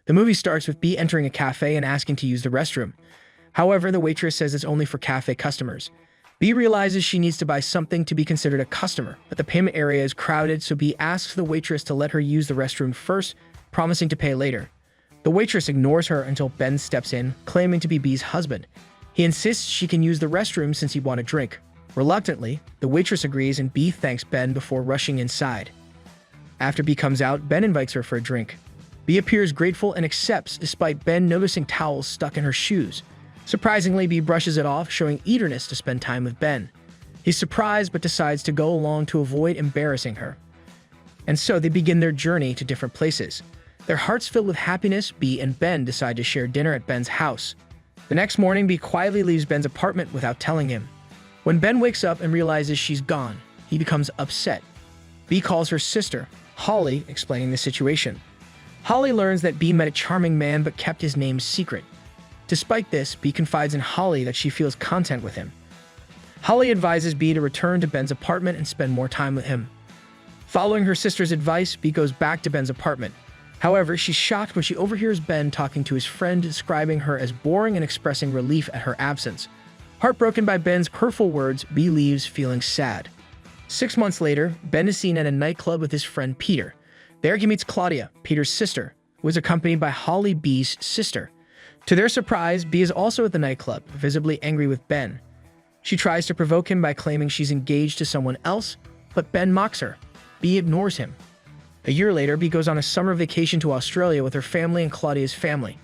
The movie starts with Bea entering a cafe and asking to use the restroom. However, the waitress says it's only for cafe customers. Bea realizes she needs to buy something to be considered a customer, but the payment area is crowded, so Bea asks the waitress to let her use the restroom first, promising to pay later. The waitress ignores her until Ben steps in, claiming to be Bea's husband. He insists she can use the restroom since he wants a drink. Reluctantly, the waitress agrees and Bea thanks Ben before rushing inside. After Bea comes out, Ben invites her for a drink. Bea appears grateful and accepts, despite Ben noticing towels stuck in her shoes. Surprisingly, Bea brushes it off, showing eagerness to spend time with Ben. He's surprised but decides to go along to avoid embarrassing her. And so they begin their journey to different places. Their hearts filled with happiness, Bea and Ben decide to share dinner at Ben's house. The next morning, Bea quietly leaves Ben's apartment without telling him. When Ben wakes up and realizes she's gone, he becomes upset. Bea calls her sister, Holly, explaining the situation. Holly learns that Bea met a charming man but kept his name secret. Despite this, Bea confides in Holly that she feels content with him. Holly advises Bea to return to Ben's apartment and spend more time with him. Following her sister's advice, Bea goes back to Ben's apartment. However, she's shocked when she overhears Ben talking to his friend, describing her as boring and expressing relief at her absence. Heartbroken by Ben's hurtful words, Bea leaves feeling sad. 6 months later, Ben is seen at a nightclub with his friend Peter. There he meets Claudia, Peter's sister, who is accompanied by Holly, Bea's sister. To their surprise, Bea is also at the nightclub, visibly angry with Ben. She tries to provoke him by claiming she's engaged to someone else, but Ben mocks her. Bea ignores him. A year later, Bea goes on a summer vacation to Australia with her family and Claudia's family.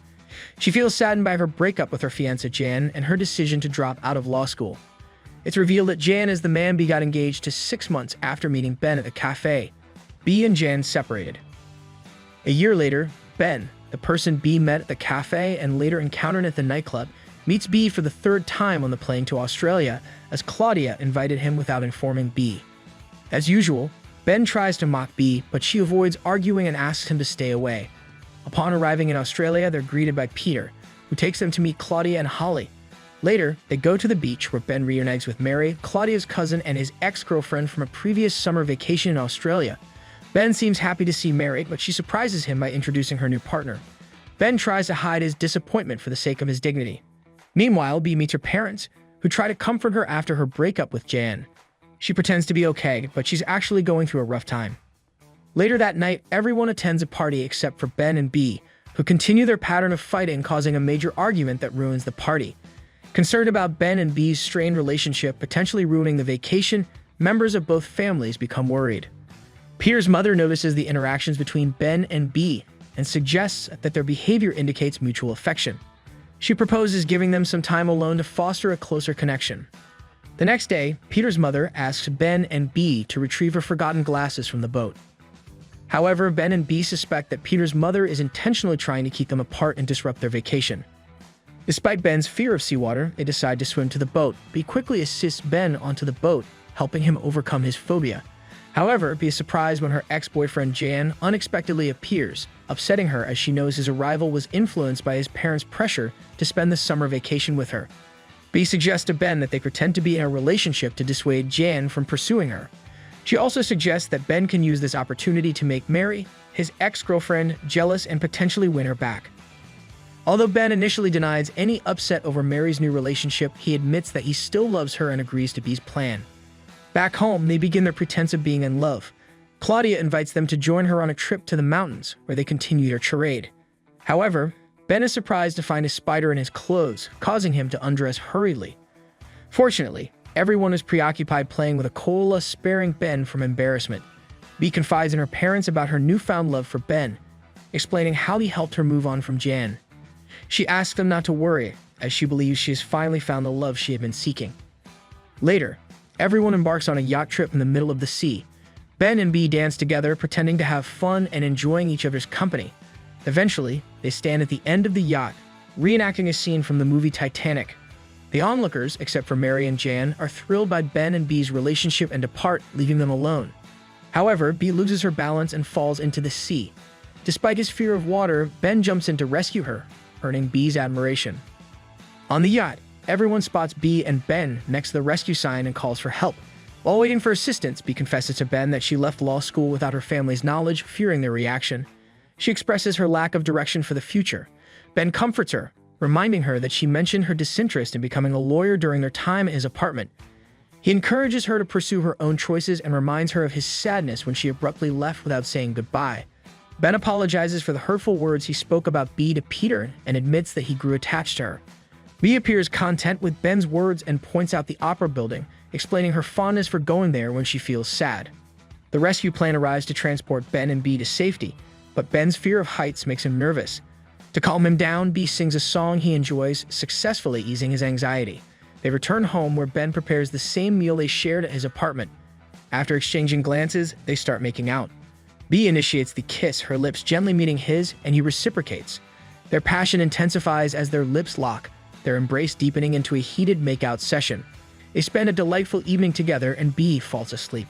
She feels saddened by her breakup with her fiancé Jan and her decision to drop out of law school. It's revealed that Jan is the man Bea got engaged to 6 months after meeting Ben at the cafe. Bea and Jan separated. A year later, Ben, the person Bea met at the cafe and later encountered at the nightclub, meets Bea for the 3rd time on the plane to Australia, as Claudia invited him without informing Bea. As usual, Ben tries to mock Bea, but she avoids arguing and asks him to stay away. Upon arriving in Australia, they're greeted by Peter, who takes them to meet Claudia and Holly. Later, they go to the beach where Ben reunites with Mary, Claudia's cousin and his ex-girlfriend from a previous summer vacation in Australia. Ben seems happy to see Mary, but she surprises him by introducing her new partner. Ben tries to hide his disappointment for the sake of his dignity. Meanwhile, Bea meets her parents, who try to comfort her after her breakup with Jan. She pretends to be okay, but she's actually going through a rough time. Later that night, everyone attends a party except for Ben and Bea, who continue their pattern of fighting, causing a major argument that ruins the party. Concerned about Ben and Bea's strained relationship potentially ruining the vacation, members of both families become worried. Peter's mother notices the interactions between Ben and Bea and suggests that their behavior indicates mutual affection. She proposes giving them some time alone to foster a closer connection. The next day, Peter's mother asks Ben and Bea to retrieve her forgotten glasses from the boat. However, Ben and Bea suspect that Peter's mother is intentionally trying to keep them apart and disrupt their vacation. Despite Ben's fear of seawater, they decide to swim to the boat. Bea quickly assists Ben onto the boat, helping him overcome his phobia. However, Bea is surprised when her ex-boyfriend Jan unexpectedly appears, upsetting her as she knows his arrival was influenced by his parents' pressure to spend the summer vacation with her. Bea suggests to Ben that they pretend to be in a relationship to dissuade Jan from pursuing her. She also suggests that Ben can use this opportunity to make Mary, his ex-girlfriend, jealous and potentially win her back. Although Ben initially denies any upset over Mary's new relationship, he admits that he still loves her and agrees to Bea's plan. Back home, they begin their pretense of being in love. Claudia invites them to join her on a trip to the mountains, where they continue their charade. However, Ben is surprised to find a spider in his clothes, causing him to undress hurriedly. Fortunately, everyone is preoccupied playing with a cola, sparing Ben from embarrassment. Bea confides in her parents about her newfound love for Ben, explaining how he helped her move on from Jan. She asks them not to worry, as she believes she has finally found the love she had been seeking. Later, everyone embarks on a yacht trip in the middle of the sea. Ben and Bea dance together, pretending to have fun and enjoying each other's company. Eventually, they stand at the end of the yacht, reenacting a scene from the movie Titanic. The onlookers, except for Mary and Jan, are thrilled by Ben and Bea's relationship and depart, leaving them alone. However, Bea loses her balance and falls into the sea. Despite his fear of water, Ben jumps in to rescue her, earning Bea's admiration. On the yacht, everyone spots Bea and Ben next to the rescue sign and calls for help. While waiting for assistance, Bea confesses to Ben that she left law school without her family's knowledge, fearing their reaction. She expresses her lack of direction for the future. Ben comforts her, reminding her that she mentioned her disinterest in becoming a lawyer during their time in his apartment. He encourages her to pursue her own choices and reminds her of his sadness when she abruptly left without saying goodbye. Ben apologizes for the hurtful words he spoke about Bea to Peter and admits that he grew attached to her. Bea appears content with Ben's words and points out the opera building, explaining her fondness for going there when she feels sad. The rescue plane arrives to transport Ben and Bea to safety, but Ben's fear of heights makes him nervous. To calm him down, Bea sings a song he enjoys, successfully easing his anxiety. They return home where Ben prepares the same meal they shared at his apartment. After exchanging glances, they start making out. Bea initiates the kiss, her lips gently meeting his, and he reciprocates. Their passion intensifies as their lips lock, their embrace deepening into a heated makeout session. They spend a delightful evening together and Bea falls asleep.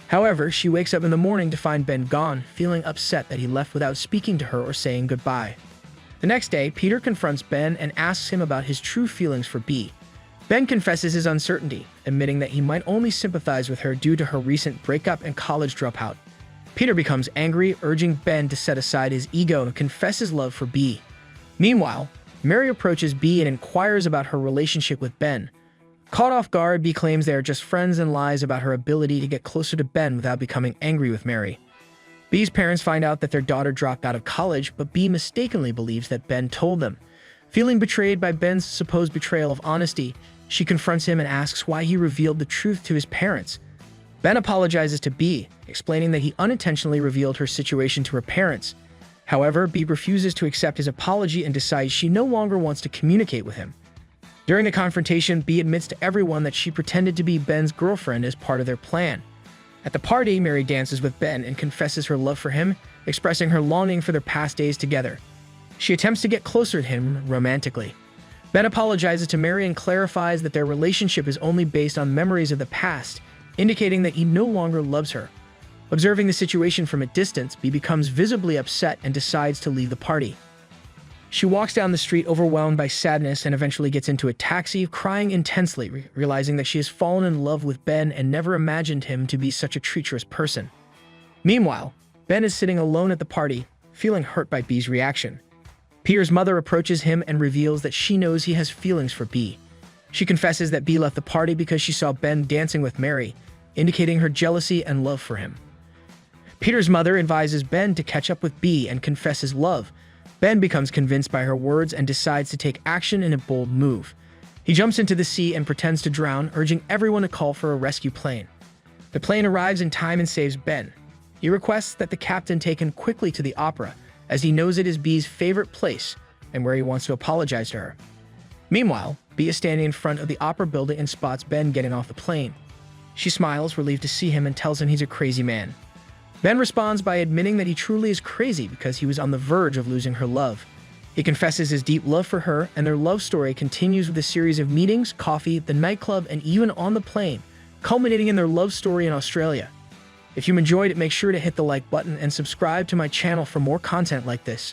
However, she wakes up in the morning to find Ben gone, feeling upset that he left without speaking to her or saying goodbye. The next day, Peter confronts Ben and asks him about his true feelings for Bea. Ben confesses his uncertainty, admitting that he might only sympathize with her due to her recent breakup and college dropout. Peter becomes angry, urging Ben to set aside his ego and confess his love for Bea. Meanwhile, Mary approaches Bea and inquires about her relationship with Ben. Caught off guard, Bea claims they are just friends and lies about her ability to get closer to Ben without becoming angry with Mary. Bea's parents find out that their daughter dropped out of college, but Bea mistakenly believes that Ben told them. Feeling betrayed by Ben's supposed betrayal of honesty, she confronts him and asks why he revealed the truth to his parents. Ben apologizes to Bea, explaining that he unintentionally revealed her situation to her parents. However, Bea refuses to accept his apology and decides she no longer wants to communicate with him. During the confrontation, Bea admits to everyone that she pretended to be Ben's girlfriend as part of their plan. At the party, Mary dances with Ben and confesses her love for him, expressing her longing for their past days together. She attempts to get closer to him romantically. Ben apologizes to Mary and clarifies that their relationship is only based on memories of the past, indicating that he no longer loves her. Observing the situation from a distance, Bea becomes visibly upset and decides to leave the party. She walks down the street overwhelmed by sadness and eventually gets into a taxi, crying intensely, realizing that she has fallen in love with Ben and never imagined him to be such a treacherous person. Meanwhile, Ben is sitting alone at the party, feeling hurt by Bea's reaction. Peter's mother approaches him and reveals that she knows he has feelings for Bea. She confesses that Bea left the party because she saw Ben dancing with Mary, indicating her jealousy and love for him. Peter's mother advises Ben to catch up with Bea and confess his love. Ben becomes convinced by her words and decides to take action in a bold move. He jumps into the sea and pretends to drown, urging everyone to call for a rescue plane. The plane arrives in time and saves Ben. He requests that the captain take him quickly to the opera, as he knows it is Bea's favorite place and where he wants to apologize to her. Meanwhile, Bea is standing in front of the opera building and spots Ben getting off the plane. She smiles, relieved to see him, and tells him he's a crazy man. Ben responds by admitting that he truly is crazy because he was on the verge of losing her love. He confesses his deep love for her, and their love story continues with a series of meetings, coffee, the nightclub, and even on the plane, culminating in their love story in Australia. If you enjoyed it, make sure to hit the like button and subscribe to my channel for more content like this.